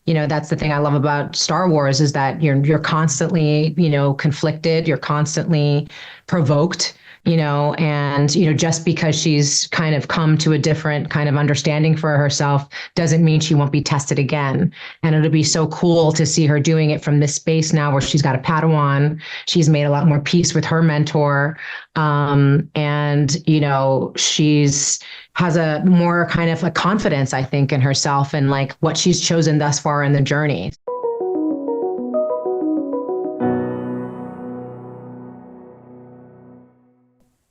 that's the thing I love about Star Wars is that you're constantly, conflicted, you're constantly provoked, and, just because she's kind of come to a different kind of understanding for herself doesn't mean she won't be tested again. And it'll be so cool to see her doing it from this space now where she's got a Padawan. She's made a lot more peace with her mentor. And, she's has a more kind of a confidence, I think, in herself and like what she's chosen thus far in the journey.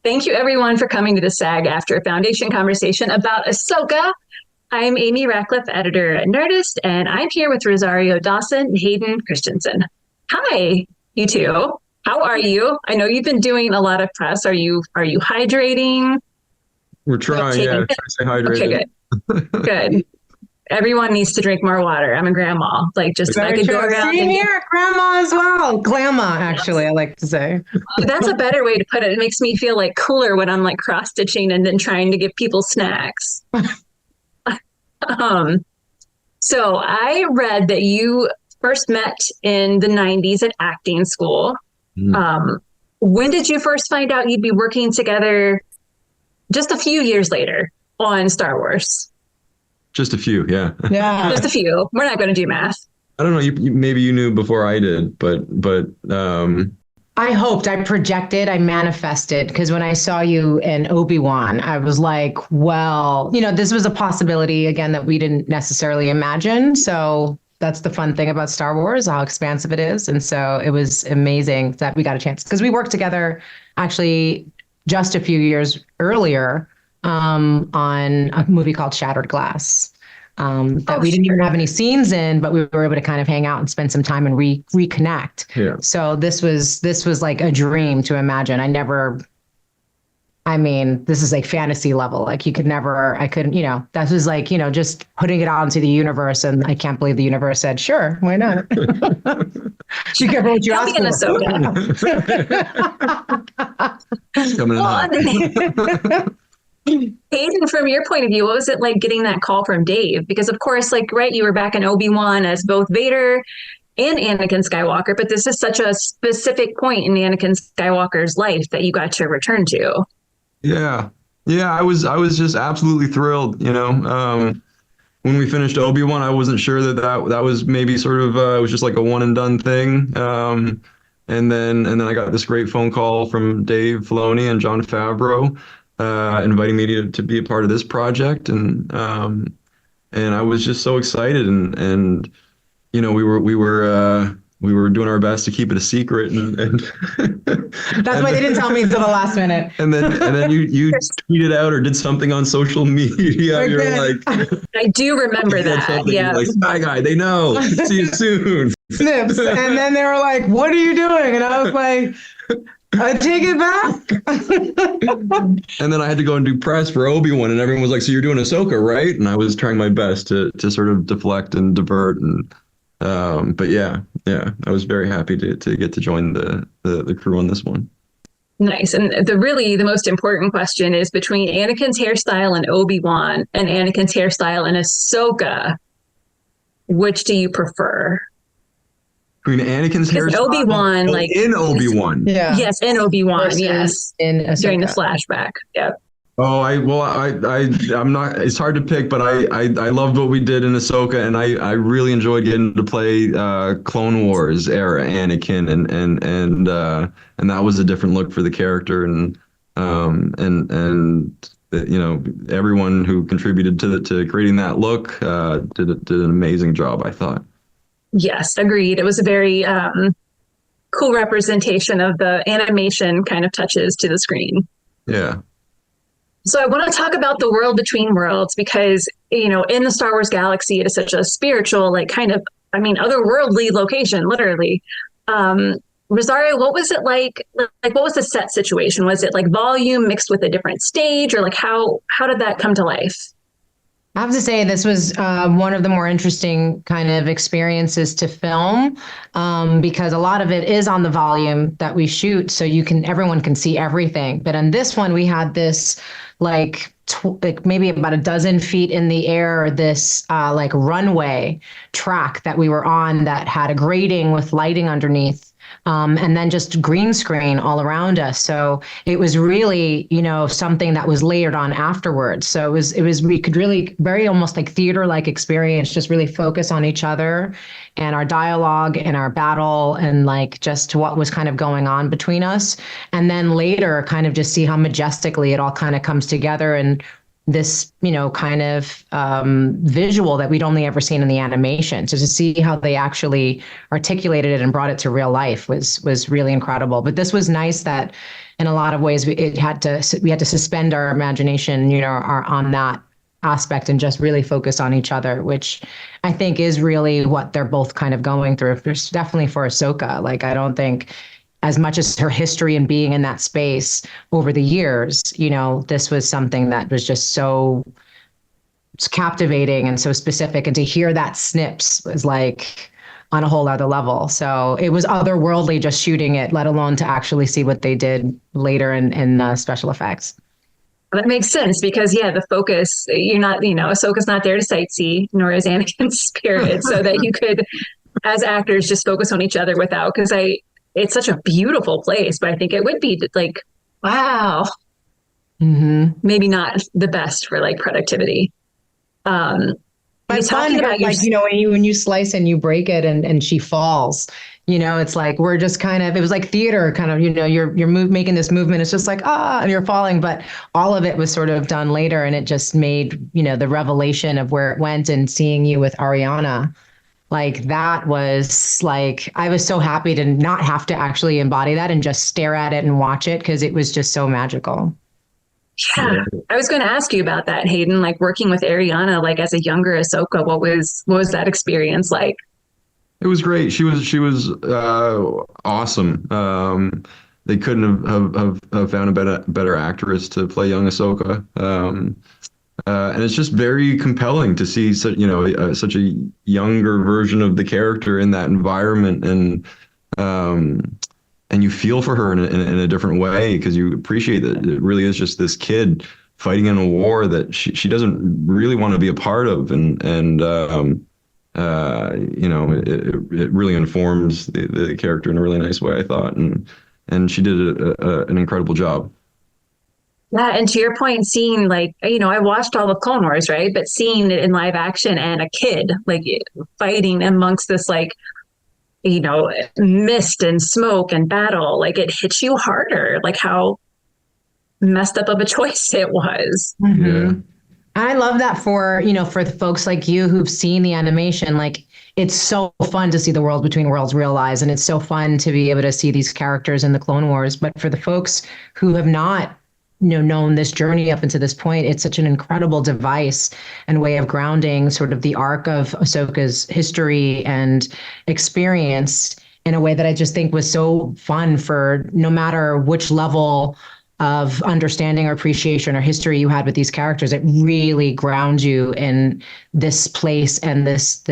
Thank you, everyone, for coming to the SAG-AFTRA Foundation conversation about Ahsoka. I'm Amy Ratcliffe, editor at Nerdist, and I'm here with Rosario Dawson and Hayden Christensen. Hi, you two. How are you? I know you've been doing a lot of press. Are you hydrating? We're trying, yeah. Stay hydrated. Okay, good. Good. Everyone needs to drink more water. I'm a grandma. Like, just I could go around. Same here, grandma as well. Grandma, actually, I like to say. That's a better way to put it. It makes me feel like cooler when I'm like cross stitching and then trying to give people snacks. So I read that you first met in the 90s at acting school. When did you first find out you'd be working together just a few years later on Star Wars? Just a few, yeah. Yeah. Just a few. We're not going to do math. I don't know. Maybe you knew before I did, but I hoped, I projected, I manifested, because when I saw you in Obi-Wan, I was like, well, this was a possibility, again, that we didn't necessarily imagine. So that's the fun thing about Star Wars, how expansive it is. And so it was amazing that we got a chance, because we worked together actually just a few years earlier on a movie called Shattered Glass. That we didn't even have any scenes in, but we were able to kind of hang out and spend some time and reconnect. Yeah. So this was like a dream to imagine. This is like fantasy level. Like I couldn't, that was like, just putting it out into the universe. And I can't believe the universe said, sure, why not? She kept what you asked Coming in. Hayden, from your point of view, what was it like getting that call from Dave? Because of course, you were back in Obi-Wan as both Vader and Anakin Skywalker, but this is such a specific point in Anakin Skywalker's life that you got to return to. Yeah. I was just absolutely thrilled. When we finished Obi-Wan, I wasn't sure that was maybe sort of it was just like a one and done thing. And then I got this great phone call from Dave Filoni and Jon Favreau, inviting me to be a part of this project, and I was just so excited, and we were doing our best to keep it a secret, and that's why they didn't tell me until the last minute. And then you tweeted out or did something on social media. You're like, I do remember that. Yeah, like, Spy Guy, they know. See you soon. Snips, and then they were like, "What are you doing?" And I was like, I take it back. And then I had to go and do press for Obi-Wan, and everyone was like, so you're doing Ahsoka, right? And I was trying my best to sort of deflect and divert. And but yeah, I was very happy to get to join the crew on this one. Nice. And the most important question is between Anakin's hairstyle in Obi-Wan and Anakin's hairstyle in Ahsoka, which do you prefer? Between Anakin's hairstyle Obi-Wan, in Obi-Wan. Yeah. Yes, in Obi-Wan. Yes. In Ahsoka. During the flashback. Yep. Oh, I'm not. It's hard to pick, but I loved what we did in Ahsoka, and I really enjoyed getting to play Clone Wars era Anakin, and that was a different look for the character, and everyone who contributed to creating that look did an amazing job, I thought. Yes, agreed. It was a very cool representation of the animation kind of touches to the screen. Yeah. So I want to talk about the world between worlds because, in the Star Wars galaxy, it is such a spiritual, otherworldly location, literally. Rosario, what was it like? What was the set situation? Was it like volume mixed with a different stage, or like how did that come to life? I have to say this was one of the more interesting kind of experiences to film because a lot of it is on the volume that we shoot, so everyone can see everything. But on this one, we had this like like maybe about a dozen feet in the air, this like runway track that we were on that had a grating with lighting underneath. And then just green screen all around us. So it was really, something that was layered on afterwards. So we could really very almost like theater-like experience, just really focus on each other and our dialogue and our battle and like just what was kind of going on between us. And then later kind of just see how majestically it all kind of comes together and this, kind of visual that we'd only ever seen in the animation. So to see how they actually articulated it and brought it to real life was really incredible. But this was nice that in a lot of ways we had to suspend our imagination, on that aspect and just really focus on each other, which I think is really what they're both kind of going through. There's definitely for Ahsoka. Like, I don't think as much as her history and being in that space over the years, this was something that was just so captivating and so specific. And to hear that snips was like on a whole other level. So it was otherworldly just shooting it, let alone to actually see what they did later in special effects. That makes sense because, the focus, you're not, Ahsoka's not there to sightsee, nor is Anakin's spirit, so that you could, as actors, just focus on each other without, because it's such a beautiful place, but I think it would be like, wow, maybe not the best for like productivity. But talking about like, when you slice and you break it and she falls, it's like, we're just kind of, it was like theater kind of, you're making this movement. It's just like, and you're falling, but all of it was sort of done later. And it just made, the revelation of where it went and seeing you with Ariana. Like that was like, I was so happy to not have to actually embody that and just stare at it and watch it because it was just so magical. Yeah, I was going to ask you about that, Hayden, like working with Ariana, like as a younger Ahsoka, what was that experience like? It was great. She was awesome. They couldn't have found a better actress to play young Ahsoka. And it's just very compelling to see such a younger version of the character in that environment, and you feel for her in a different way because you appreciate that it really is just this kid fighting in a war that she doesn't really want to be a part of, and it really informs the character in a really nice way, I thought, and she did an incredible job. Yeah, and to your point, seeing like, I watched all of Clone Wars, right? But seeing it in live action and a kid like fighting amongst this like, mist and smoke and battle, like it hits you harder, like how messed up of a choice it was. Yeah. I love that for the folks like you who've seen the animation, like it's so fun to see the world between worlds realized, and it's so fun to be able to see these characters in the Clone Wars. But for the folks who have not known this journey up until this point, it's such an incredible device and way of grounding sort of the arc of Ahsoka's history and experience in a way that I just think was so fun for no matter which level of understanding or appreciation or history you had with these characters. It really grounds you in this place and this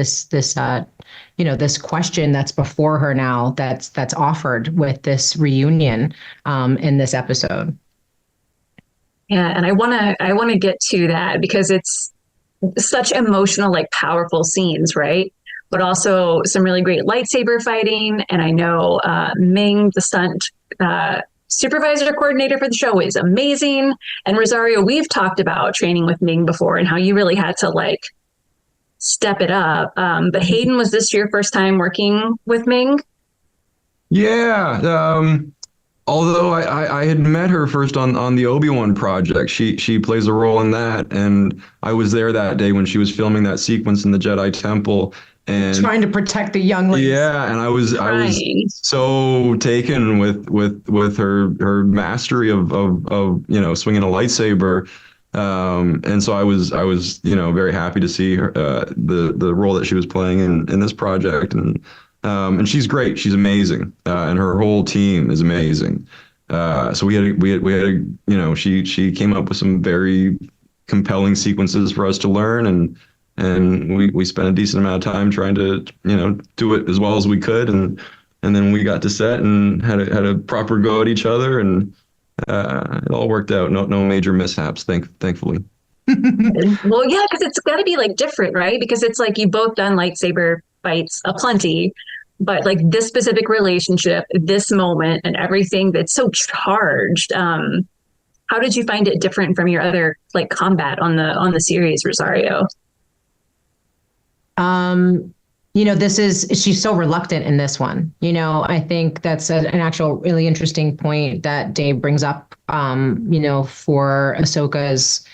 question that's before her now that's offered with this reunion in this episode. Yeah, and I want to get to that because it's such emotional, like powerful scenes, right? But also some really great lightsaber fighting. And I know Ming, the stunt supervisor coordinator for the show, is amazing. And Rosario, we've talked about training with Ming before and how you really had to like step it up. But Hayden, was this your first time working with Ming? Yeah. Although I had met her first on the Obi-Wan project. She plays a role in that, and I was there that day when she was filming that sequence in the Jedi Temple and trying to protect the younglings. Yeah, and I was so taken with her mastery of swinging a lightsaber. And so I was very happy to see her the role that she was playing in this project, and she's great. She's amazing, and her whole team is amazing. So we had she came up with some very compelling sequences for us to learn, and we spent a decent amount of time trying to do it as well as we could, and then we got to set and had a proper go at each other, and it all worked out. No major mishaps, thankfully. Well, yeah, because it's got to be like different, right? Because it's like you both done lightsaber fights aplenty, but like this specific relationship, this moment, and everything that's so charged. How did you find it different from your other like combat on the series, Rosario? Um, she's so reluctant in this one. I think that's an actual really interesting point that Dave brings up, for Ahsoka's,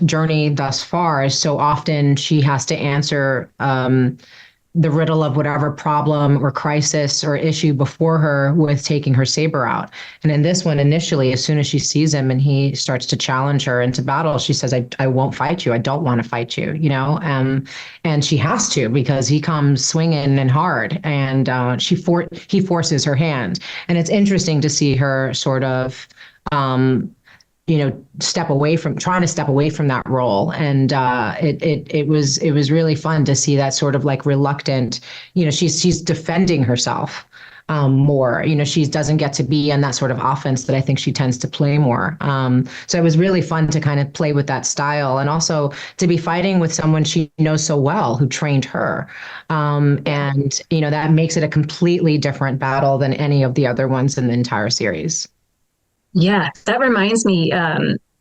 journey thus far. Is so often she has to answer, the riddle of whatever problem or crisis or issue before her with taking her saber out. And in this one, initially, as soon as she sees him and he starts to challenge her into battle, she says, I won't fight you. I don't want to fight you, and she has to because he comes swinging and hard, and he forces her hand. And it's interesting to see her sort of, trying to step away from that role. And it was really fun to see that sort of like reluctant, she's defending herself more. She doesn't get to be on that sort of offense that I think she tends to play more. So it was really fun to kind of play with that style, and also to be fighting with someone she knows so well who trained her. And that makes it a completely different battle than any of the other ones in the entire series. Yeah, that reminds me,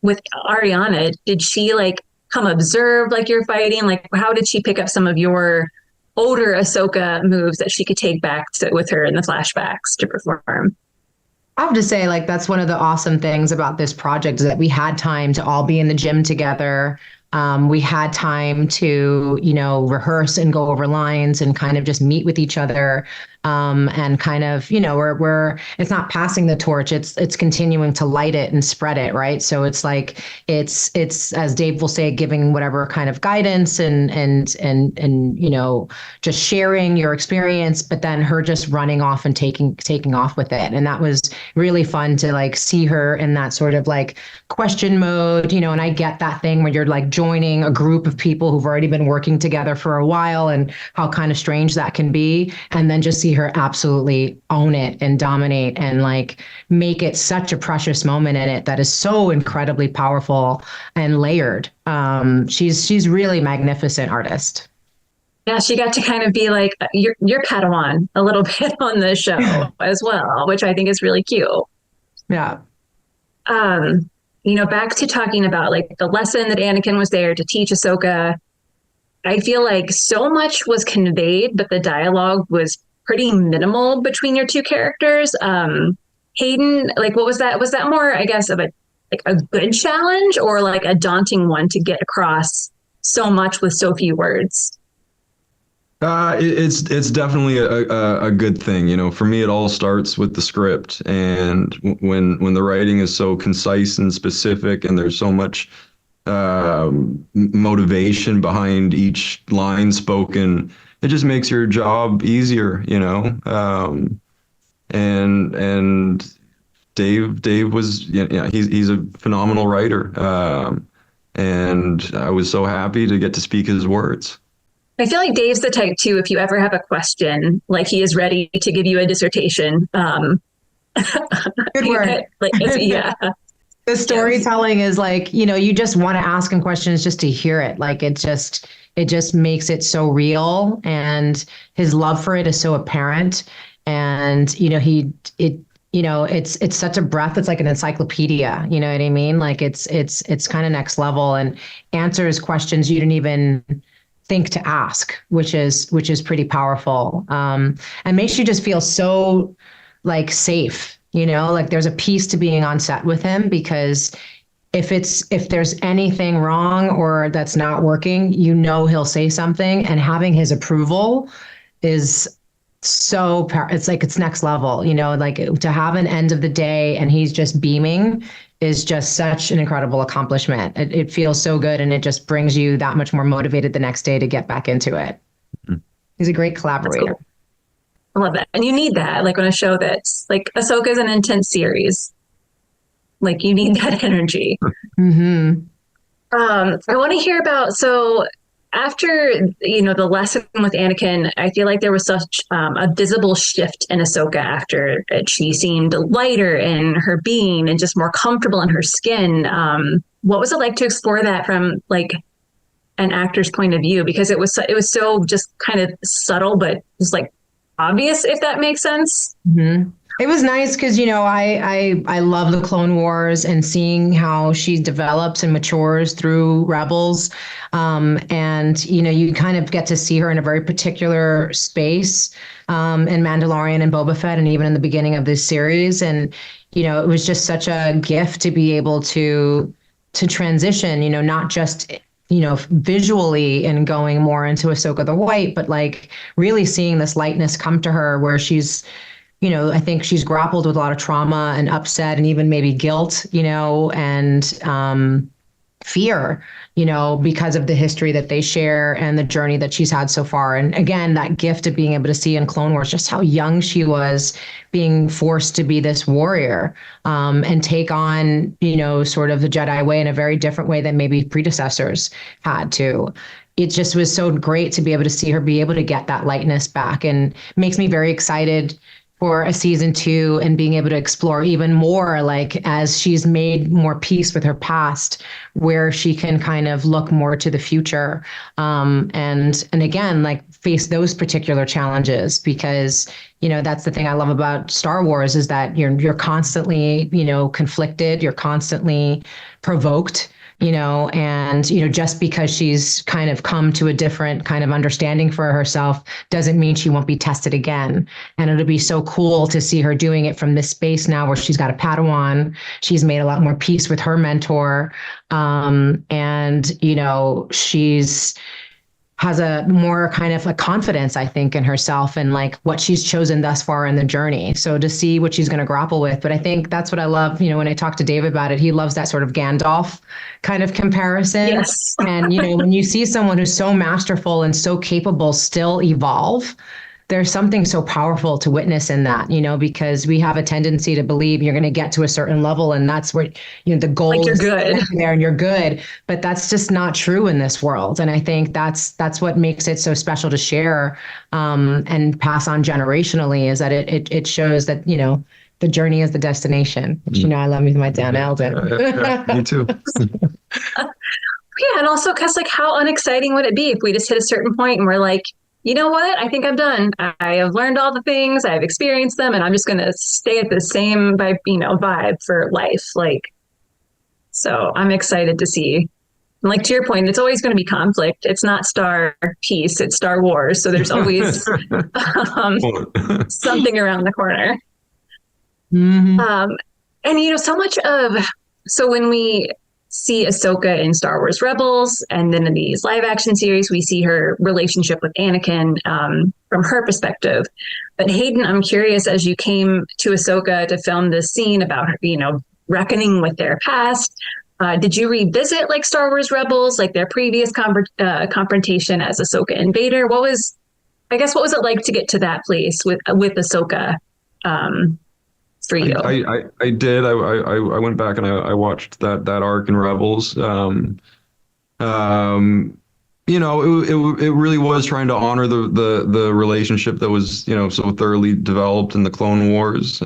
with Ariana, did she like come observe like you're fighting? Like, how did she pick up some of your older Ahsoka moves that she could take back with her in the flashbacks to perform? I have to say, like, that's one of the awesome things about this project is that we had time to all be in the gym together. We had time to, rehearse and go over lines and kind of just meet with each other. And kind of, we're it's not passing the torch, it's continuing to light it and spread it, right? So it's like it's as Dave will say, giving whatever kind of guidance and just sharing your experience, but then her just running off and taking off with it. And that was really fun to like see her in that sort of like question mode, and I get that thing where you're like joining a group of people who've already been working together for a while and how kind of strange that can be, and then just see her absolutely own it and dominate and like make it such a precious moment in it that is so incredibly powerful and layered. She's really magnificent artist. Yeah, she got to kind of be like your Padawan a little bit on the show as well, which I think is really cute. Yeah. Back to talking about like the lesson that Anakin was there to teach Ahsoka. I feel like so much was conveyed, but the dialogue was pretty minimal between your two characters. Hayden, like, what was that? Was that more, I guess, of a good challenge or like a daunting one to get across so much with so few words? It's definitely a good thing. For me, it all starts with the script, and when the writing is so concise and specific, and there's so much motivation behind each line spoken, it just makes your job easier, and Dave was, he's a phenomenal writer, and I was so happy to get to speak his words. I feel like Dave's the type too, if you ever have a question, like he is ready to give you a dissertation. Good word. Yeah. The storytelling is like, you just want to ask him questions just to hear it. Like it just makes it so real, and his love for it is so apparent. And, it's such a breath. It's like an encyclopedia. You know what I mean? Like it's kind of next level and answers questions you didn't even think to ask, which is pretty powerful. And makes you just feel so like safe, like there's a piece to being on set with him, because if there's anything wrong or that's not working, he'll say something, and having his approval is it's like it's next level, like to have an end of the day and he's just beaming is just such an incredible accomplishment. It feels so good, and it just brings you that much more motivated the next day to get back into it. Mm-hmm. He's a great collaborator. Cool. I love that. And you need that, like on a show that's like Ahsoka is an intense series. Like you need that energy. Mm-hmm. I want to hear about, so after, the lesson with Anakin, I feel like there was such a visible shift in Ahsoka after it. She seemed lighter in her being and just more comfortable in her skin. what was it like to explore that from like an actor's point of view? Because it was so just kind of subtle, but just like obvious, if that makes sense. Mm-hmm. It was nice because, I love the Clone Wars and seeing how she develops and matures through Rebels. And, you kind of get to see her in a very particular space in Mandalorian and Boba Fett, and even in the beginning of this series. And, it was just such a gift to be able to transition, not just visually and going more into Ahsoka the White, but like really seeing this lightness come to her where she's, I think she's grappled with a lot of trauma and upset and even maybe guilt, and fear, because of the history that they share and the journey that she's had so far. And again, that gift of being able to see in Clone Wars just how young she was being forced to be this warrior, and take on, sort of the Jedi way in a very different way than maybe predecessors had to. It just was so great to be able to see her be able to get that lightness back, and makes me very excited for a season 2 and being able to explore even more, like as she's made more peace with her past, where she can kind of look more to the future, and again, like face those particular challenges. Because that's the thing I love about Star Wars, is that you're constantly conflicted, you're constantly provoked, and just because she's kind of come to a different kind of understanding for herself doesn't mean she won't be tested again. And it'll be so cool to see her doing it from this space now where she's got a Padawan. She's made a lot more peace with her mentor, and she's has a more kind of a confidence, I think, in herself and like what she's chosen thus far in the journey. So to see what she's going to grapple with. But I think that's what I love, when I talk to David about it, he loves that sort of Gandalf kind of comparison. Yes. And, when you see someone who's so masterful and so capable still evolve, there's something so powerful to witness in that, because we have a tendency to believe you're going to get to a certain level and that's where, the goal like you're is good there and you're good, but that's just not true in this world. And I think that's what makes it so special to share, and pass on generationally, is that it shows that, the journey is the destination, which, I love me my Dan Eldon. Me too. Yeah. And also, because like, how unexciting would it be if we just hit a certain point and we're like, you know what? I think I'm done. I have learned all the things, I've experienced them, and I'm just going to stay at the same vibe for life. Like, so I'm excited to see. And like to your point, it's always going to be conflict. It's not Star Peace, it's Star Wars. So there's always something around the corner. Mm-hmm. And so much so when we see Ahsoka in Star Wars Rebels, and then in these live action series, we see her relationship with Anakin, from her perspective. But Hayden, I'm curious, as you came to Ahsoka to film this scene about her, reckoning with their past, did you revisit like Star Wars Rebels, like their previous confrontation as Ahsoka and Vader? What was it like to get to that place with Ahsoka? For you? I did. I went back and I watched that arc in Rebels. It really was trying to honor the relationship that was, so thoroughly developed in the Clone Wars.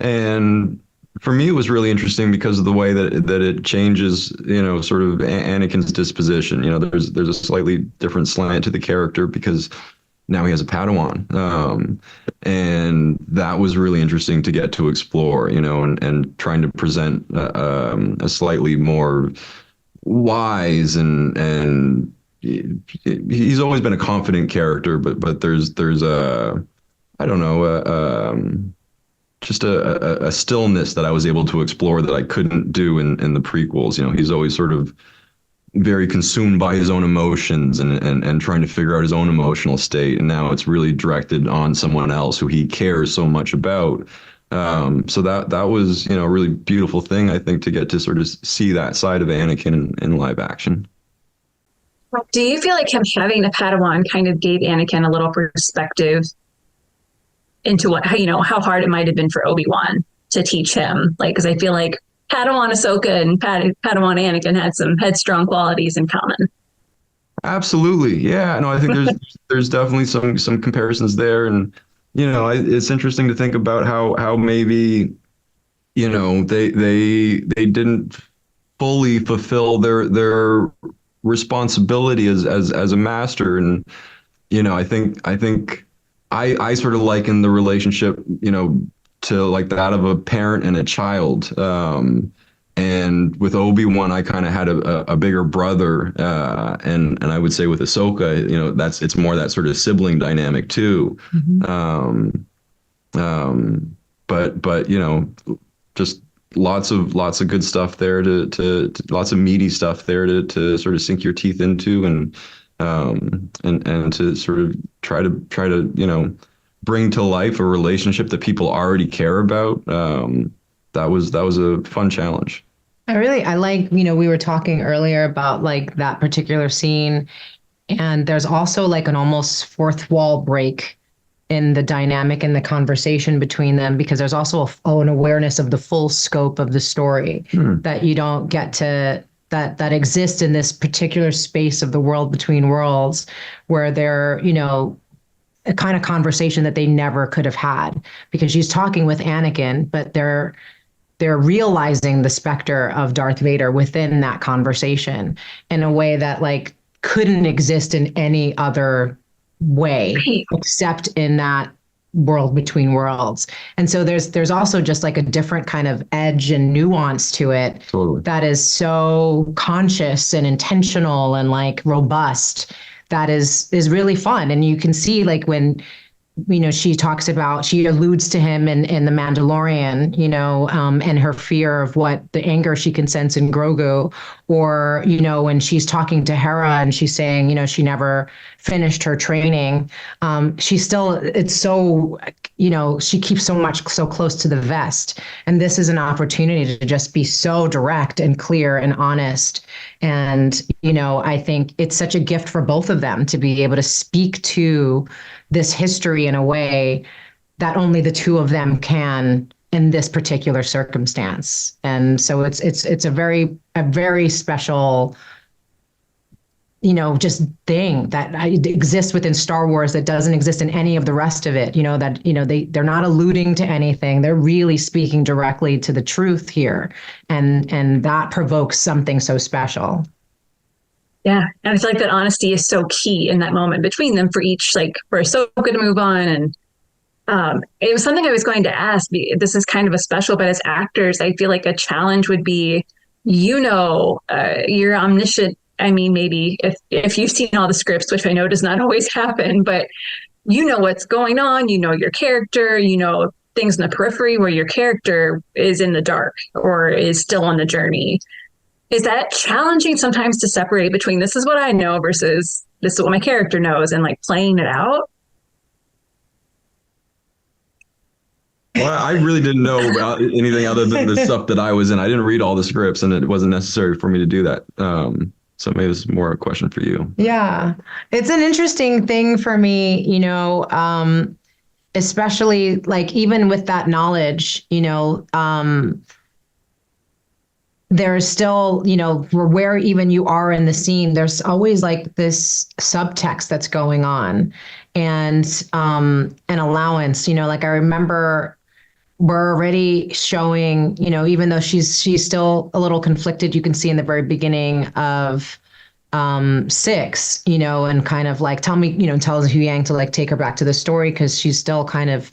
And for me, it was really interesting because of the way that it changes, sort of Anakin's disposition. There's a slightly different slant to the character because now he has a Padawan. And that was really interesting to get to explore, and trying to present a slightly more wise and he's always been a confident character, but there's a, I don't know, just a stillness that I was able to explore that I couldn't do in the prequels. He's always sort of very consumed by his own emotions and trying to figure out his own emotional state. And now it's really directed on someone else who he cares so much about. So that was, a really beautiful thing, I think, to get to sort of see that side of Anakin in live action. Do you feel like him having a Padawan kind of gave Anakin a little perspective into how hard it might have been for Obi-Wan to teach him? Like, because I feel like Padawan Ahsoka and Padawan Anakin had some headstrong qualities in common. Absolutely. Yeah. No, I think there's definitely some comparisons there. And, it's interesting to think about how maybe, they didn't fully fulfill their responsibility as a master. And I sort of liken the relationship, to like that of a parent and a child. And with Obi-Wan, I kind of had a bigger brother, and I would say with Ahsoka, it's more that sort of sibling dynamic too. Um, but just lots of good stuff there to lots of meaty stuff there to sort of sink your teeth into, and to sort of try to bring to life a relationship that people already care about. That was a fun challenge. I like, we were talking earlier about like that particular scene, and there's also like an almost fourth wall break in the dynamic and the conversation between them, because there's also an awareness of the full scope of the story that you don't get to, that exists in this particular space of the world between worlds, where they're, a kind of conversation that they never could have had, because she's talking with Anakin, but they're realizing the specter of Darth Vader within that conversation in a way that like couldn't exist in any other way except in that world between worlds. And so there's also just like a different kind of edge and nuance to it. Totally. That is so conscious and intentional and like robust, that is really fun. And you can see like when she alludes to him in The Mandalorian, and her fear of what the anger she can sense in Grogu, or, when she's talking to Hera and she's saying, she never finished her training. It's so, she keeps so close to the vest. And this is an opportunity to just be so direct and clear and honest. And, I think it's such a gift for both of them to be able to speak to this history in a way that only the two of them can in this particular circumstance. And so it's a very special, just thing that exists within Star Wars that doesn't exist in any of the rest of it. They're not alluding to anything. They're really speaking directly to the truth here. And that provokes something so special. Yeah. And I feel like that honesty is so key in that moment between them for Ahsoka to move on. And it was something I was going to ask. This is kind of a special, but as actors, I feel like a challenge would be, you're omniscient. I mean, maybe if you've seen all the scripts, which I know does not always happen, but what's going on, your character, things in the periphery where your character is in the dark or is still on the journey. Is that challenging sometimes to separate between this is what I know versus this is what my character knows, and like playing it out? Well, I really didn't know about anything other than the stuff that I was in. I didn't read all the scripts, and it wasn't necessary for me to do that. So maybe this is more a question for you. Yeah, it's an interesting thing for me, especially like even with that knowledge, there's still, where even you are in the scene, there's always like this subtext that's going on, and an allowance, like I remember we're already showing, even though she's still a little conflicted, you can see in the very beginning of 6, and kind of like tells Hu Yang to like take her back to the story, because she's still kind of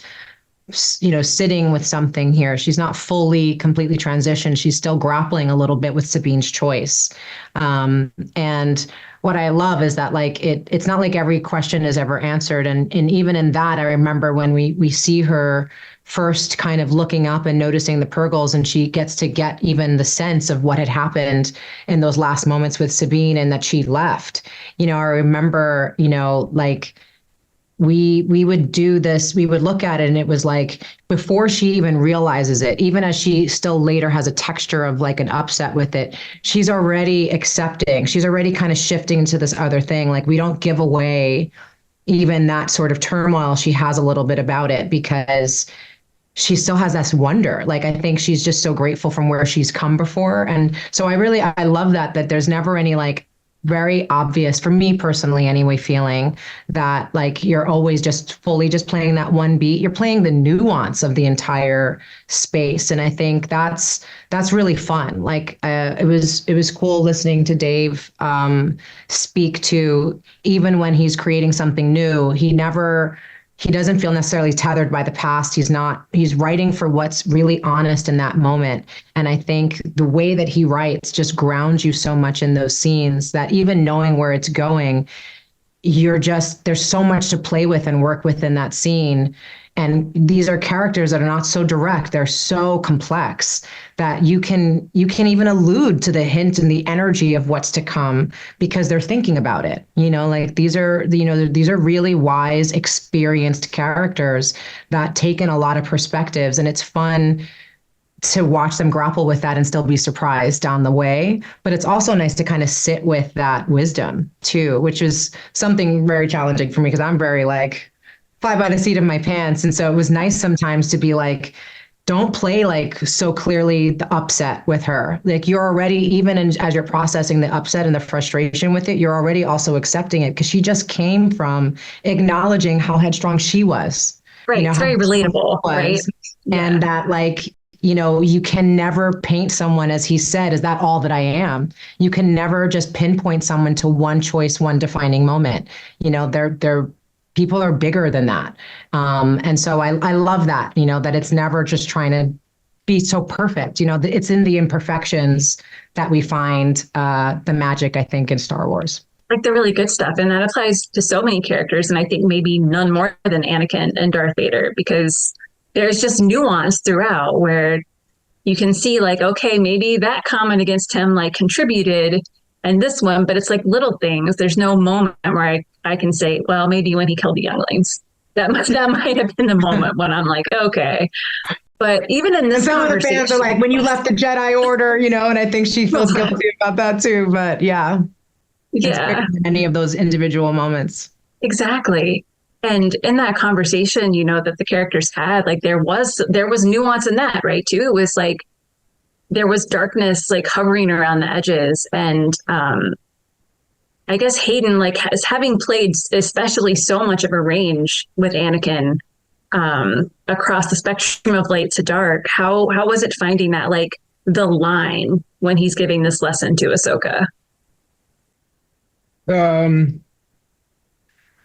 sitting with something here. She's not completely transitioned. She's still grappling a little bit with Sabine's choice. And what I love is that like it's not like every question is ever answered. And even in that, I remember when we see her first kind of looking up and noticing the Purgles, and she gets to get even the sense of what had happened in those last moments with Sabine and that she left. I remember, like we would do this, we would look at it, and it was like before she even realizes it, even as she still later has a texture of like an upset with it, she's already accepting, she's already kind of shifting into this other thing. Like we don't give away even that sort of turmoil she has a little bit about it, because she still has this wonder. Like I think she's just so grateful from where she's come before. And so I love that there's never any like very obvious for me personally anyway, feeling that like you're always just fully just playing that one beat. You're playing the nuance of the entire space. And I think that's really fun. Like it was cool listening to Dave speak to, even when he's creating something new, he doesn't feel necessarily tethered by the past. He's writing for what's really honest in that moment. And I think the way that he writes just grounds you so much in those scenes that even knowing where it's going, there's so much to play with and work with in that scene. And these are characters that are not so direct. They're so complex that you can even allude to the hint and the energy of what's to come because they're thinking about it. Like these are really wise, experienced characters that take in a lot of perspectives, and it's fun to watch them grapple with that and still be surprised down the way. But it's also nice to kind of sit with that wisdom too, which is something very challenging for me because I'm very like fly by the seat of my pants. And so it was nice sometimes to be like, don't play like so clearly the upset with her. Like you're already, as you're processing the upset and the frustration with it, you're already also accepting it because she just came from acknowledging how headstrong she was. Right. It's very relatable. Right. And that like, you can never paint someone, as he said, is that all that I am? You can never just pinpoint someone to one choice, one defining moment. They're people are bigger than that. And so I love that, that it's never just trying to be so perfect. It's in the imperfections that we find the magic, I think, in Star Wars. Like the really good stuff. And that applies to so many characters. And I think maybe none more than Anakin and Darth Vader, because there's just nuance throughout where you can see like, okay, maybe that comment against him like contributed and this one, but it's like little things. There's no moment where I can say, well, maybe when he killed the younglings, that might have been the moment when I'm like, okay. But even in this some of the fans are like, when you left the Jedi Order, and I think she feels guilty about that too. But yeah, any of those individual moments. Exactly. And in that conversation, that the characters had, like there was nuance in that, right? Too. It was like there was darkness like hovering around the edges. And I guess Hayden, like having played especially so much of a range with Anakin across the spectrum of light to dark, how was it finding that like the line when he's giving this lesson to Ahsoka?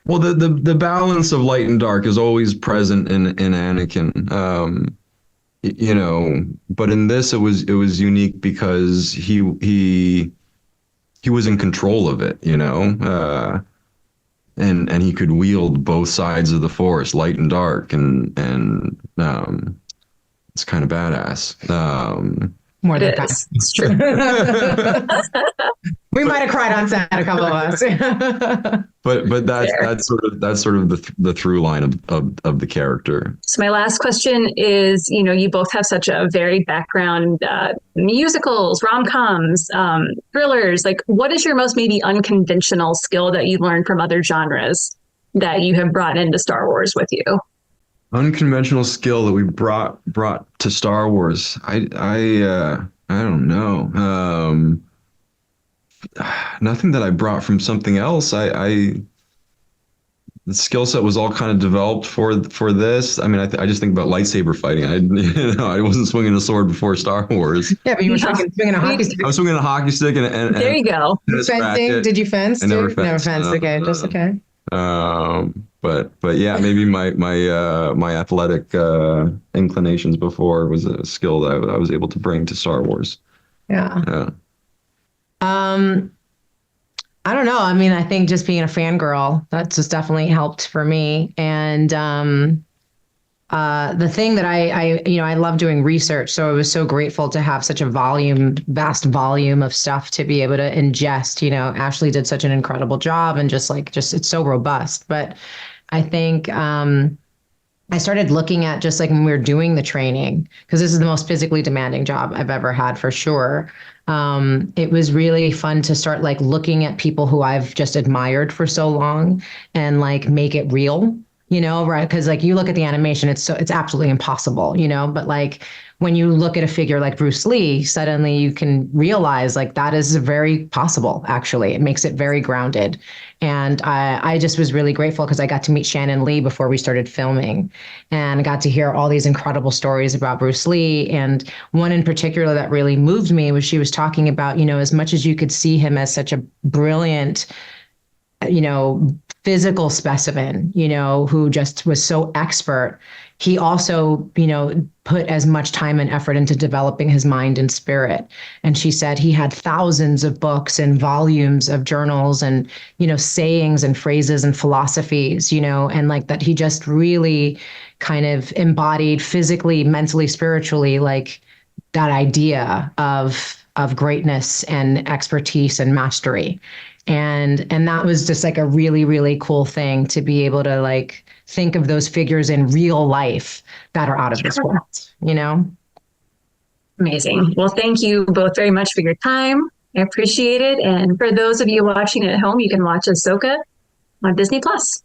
Well, the balance of light and dark is always present in Anakin. But in this it was unique because he was in control of it, and he could wield both sides of the Force, light and dark, and it's kind of badass. More than that. It's true. We might have cried on set, a couple of us. but that's sort of the through line of the character. So my last question is, you both have such a varied background, musicals, rom-coms, thrillers. Like, what is your most maybe unconventional skill that you learned from other genres that you have brought into Star Wars with you? Unconventional skill that we brought to Star Wars. I don't know. Nothing that I brought from something else. The skill set was all kind of developed for this. I mean, I just think about lightsaber fighting. I wasn't swinging a sword before Star Wars. Yeah, but you were swinging a hockey stick. I was swinging a hockey stick and there you go. Fencing? Did you fence? I never fenced. Okay, just okay. But yeah, maybe my athletic inclinations before was a skill that I was able to bring to Star Wars. Yeah. I don't know. I mean, I think just being a fangirl, that just definitely helped for me. And the thing that I love doing research, so I was so grateful to have such a vast volume of stuff to be able to ingest. Ashley did such an incredible job, and just it's so robust. But I think I started looking at just like when we were doing the training, because this is the most physically demanding job I've ever had for sure. It was really fun to start like looking at people who I've just admired for so long and like make it real. right? Because like you look at the animation, it's absolutely impossible, but like when you look at a figure like Bruce Lee, suddenly you can realize like that is very possible, actually. It makes it very grounded. And I just was really grateful because I got to meet Shannon Lee before we started filming, and I got to hear all these incredible stories about Bruce Lee. And one in particular that really moved me was she was talking about, as much as you could see him as such a brilliant, physical specimen, who just was so expert. He also, put as much time and effort into developing his mind and spirit. And she said he had thousands of books and volumes of journals and, sayings and phrases and philosophies, and like that he just really kind of embodied physically, mentally, spiritually, like that idea of greatness and expertise and mastery. And that was just like a really, really cool thing to be able to like think of those figures in real life that are out of this world. Amazing. Well, thank you both very much for your time. I appreciate it. And for those of you watching at home, you can watch Ahsoka on Disney Plus.